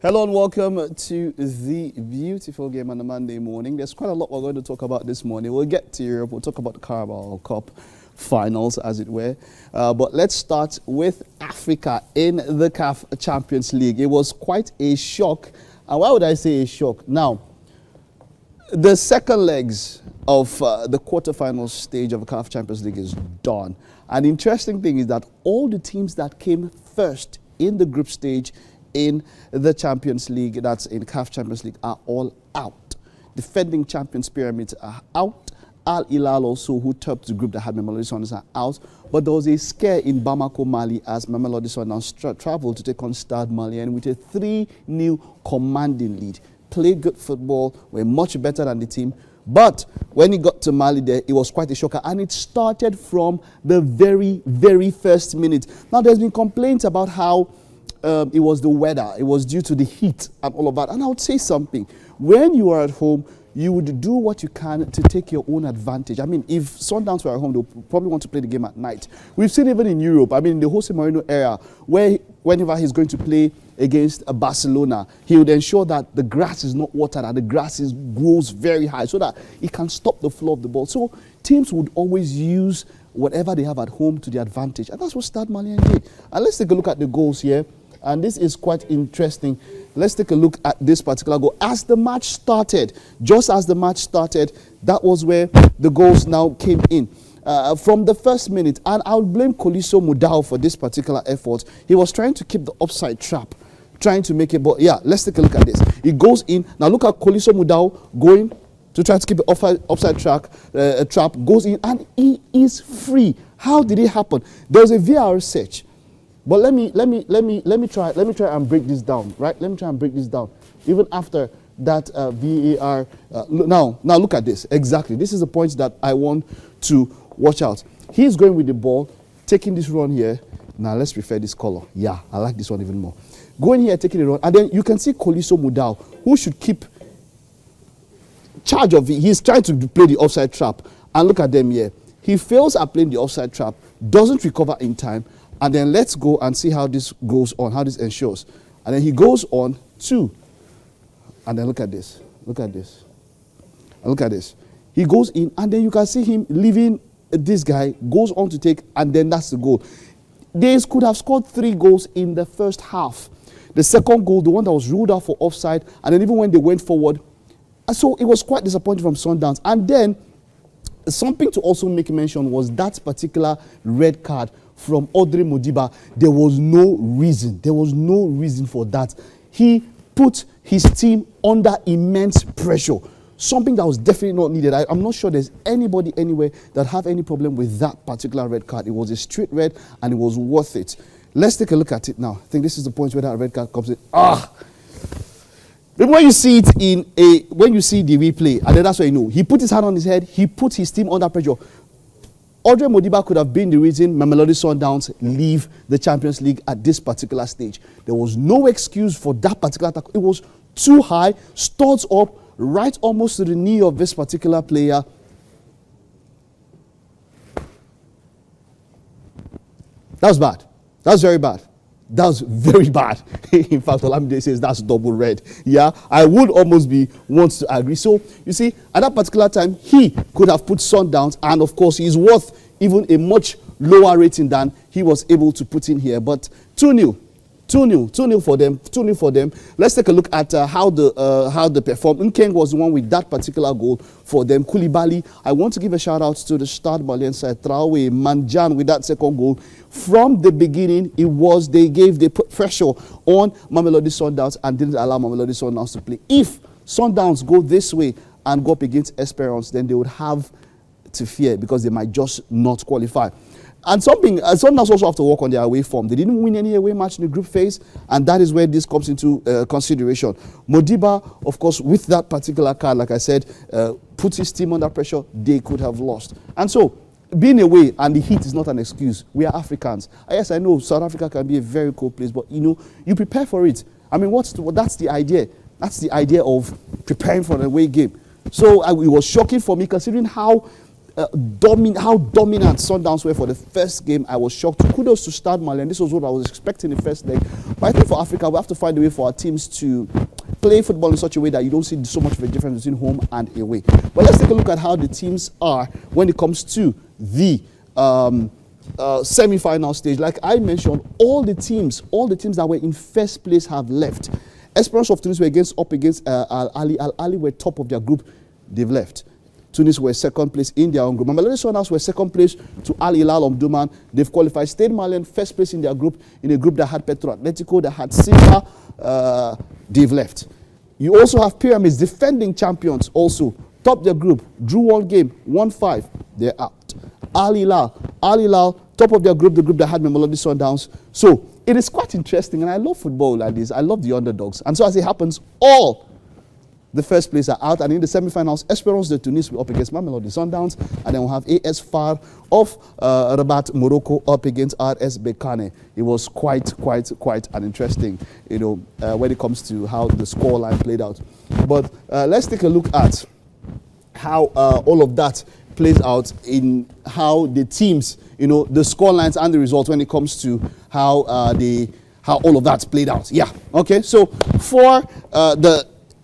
Hello and welcome to the beautiful game on a Monday morning. There's quite a lot we're going to talk about this morning. We'll get to Europe. We'll talk about the Carabao Cup finals, as it were. But let's start with Africa in the CAF Champions League. It was quite a shock. And why would I say a shock? Now, the second legs of the quarterfinal stage of the CAF Champions League is done. And the interesting thing is that all the teams that came first in the group stage in the Champions League, that's in CAF Champions League, are all out. Defending champions Pyramids are out. Al Hilal also, who topped the group that had Mamelodi Sundowns, are out. But there was a scare in Bamako, Mali, as Mamelodi Sundowns traveled to take on Stade Malien with a 3-0 commanding lead. Played good football, were much better than the team. But when he got to Mali there, it was quite a shocker. And it started from the very, very first minute. Now, there's been complaints about how it was the weather. It was due to the heat and all of that. And I would say something. When you are at home, you would do what you can to take your own advantage. I mean, if Sundowns were at home, they'll probably want to play the game at night. We've seen even in Europe, I mean, in the Jose Mourinho era, where whenever he's going to play against Barcelona, he would ensure that the grass is not watered and the grass grows very high so that it can stop the flow of the ball. So teams would always use whatever they have at home to their advantage. And that's what Stade Malien did. And let's take a look at the goals here. And this is quite interesting. Let's take a look at this particular goal. As the match started, just as the match started, that was where the goals now came in. From the first minute, and I'll blame Koliso Mudau for this particular effort. He was trying to keep the offside trap, trying to make it, but yeah, let's take a look at this. It goes in. Now look at Koliso Mudau going to try to keep the offside trap, goes in, and he is free. How did it happen? There was a VAR search. But let me try and break this down, right? Let me try and break this down. Even after that VAR, now look at this. Exactly. This is the point that I want to watch out. He's going with the ball, taking this run here. Now let's prefer this color. Yeah, I like this one even more. Going here, taking the run, and then you can see Koliso Mudau, who should keep charge of it. He's trying to play the offside trap, and look at them here. He fails at playing the offside trap, doesn't recover in time. And then let's go and see how this goes on, how this ensures. And then he goes on to, and then look at this, look at this, and look at this. He goes in, and then you can see him leaving this guy, goes on to take, and then that's the goal. They could have scored 3 goals in the first half. The second goal, the one that was ruled out for offside, and then even when they went forward. And so it was quite disappointing from Sundowns. And then something to also make mention was that particular red card from Audrey Modiba. There was no reason for that. He put his team under immense pressure, something that was definitely not needed. I'm not sure there's anybody anywhere that have any problem with that particular red card. It was a straight red and it was worth it. Let's take a look at it now. I think this is the point where that red card comes in. When you see it when you see the replay, and then that's what you know. He put his hand on his head, he put his team under pressure. Audrey Modiba could have been the reason Mamelodi Sundowns leave the Champions League at this particular stage. There was no excuse for that particular attack. It was too high, studs up, right almost to the knee of this particular player. That was bad. That was very bad. That was very bad. In fact, Olamide says that's double red. Yeah, I would almost want to agree. So, you see, at that particular time, he could have put Sundowns, and of course, he's worth even a much lower rating than he was able to put in here. But 2-0. 2-0 for them. 2-0 for them. Let's take a look at how they performed. Nkeng was the one with that particular goal for them. Koulibaly, I want to give a shout out to the Stade Malien side. Traoré, Manjan with that second goal. From the beginning, they put pressure on Mamelodi Sundowns and didn't allow Mamelodi Sundowns to play. If Sundowns go this way and go up against Esperance, then they would have to fear because they might just not qualify. And Sundowns also have to work on their away form. They didn't win any away match in the group phase, and that is where this comes into consideration. Modiba, of course, with that particular card, like I said, put his team under pressure. They could have lost. And so, being away and the heat is not an excuse. We are Africans. Yes, I know South Africa can be a very cold place, but you prepare for it. I mean, that's the idea. That's the idea of preparing for an away game. So it was shocking for me, considering how how dominant Sundowns were for the first game, I was shocked. Kudos to Stade Malien. This was what I was expecting in the first leg. But I think for Africa, we have to find a way for our teams to play football in such a way that you don't see so much of a difference between home and away. But let's take a look at how the teams are when it comes to the semi-final stage. Like I mentioned, all the teams that were in first place have left. Esperance of Tunis were up against Al Ali. Al Ali were top of their group. They've left. Tunis were second place in their own group. Mamelodi Sundowns were second place to Al Hilal Omdurman. They've qualified. Stade Malien first place in their group, in a group that had Petro Atletico, that had Simba. They've left. You also have Pyramids, defending champions, also top their group, drew one game, 1-5. They're out. Al Hilal, top of their group, the group that had Mamelodi Sundowns. So it is quite interesting, and I love football like this. I love the underdogs. And so as it happens, all the first place are out, and in the semi-finals, Esperance de Tunis will up against Mamelodi Sundowns, and then we'll have AS FAR of Rabat, Morocco, up against RS Berkane. It was quite an interesting, when it comes to how the scoreline played out. But let's take a look at how all of that plays out in how the teams, the scorelines and the results when it comes to how all of that's played out. Yeah. Okay. So for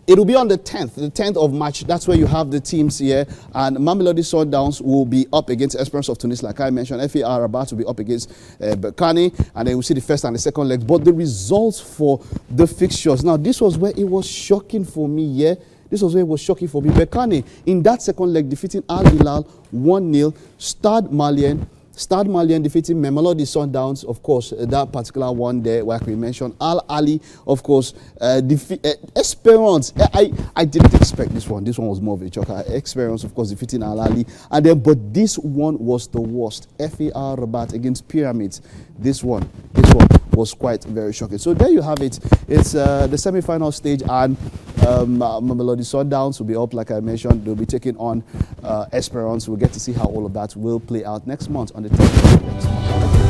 it'll be on the 10th of March. That's where you have the teams here. And Mamelodi Sundowns will be up against Esperance of Tunis, like I mentioned. FAR Rabat will be up against Berkane. And then we'll see the first and the second legs. But the results for the fixtures. Now, this was where it was shocking for me, yeah? This was where it was shocking for me. Berkane, in that second leg, defeating Al Hilal 1-0. Stade Malien defeating Mamelodi Sundowns, of course, that particular one there, like we mentioned. Al Ali, of course, Esperance. I didn't expect this one. This one was more of a shocker. Esperance, of course, defeating Al Ali. And then, but this one was the worst. FAR Rabat against Pyramids. This one was quite very shocking. So there you have it. It's the semi-final stage, and Mamelodi Sundowns will be up, like I mentioned. They'll be taking on Esperance. We'll get to see how all of that will play out next month on the 10th.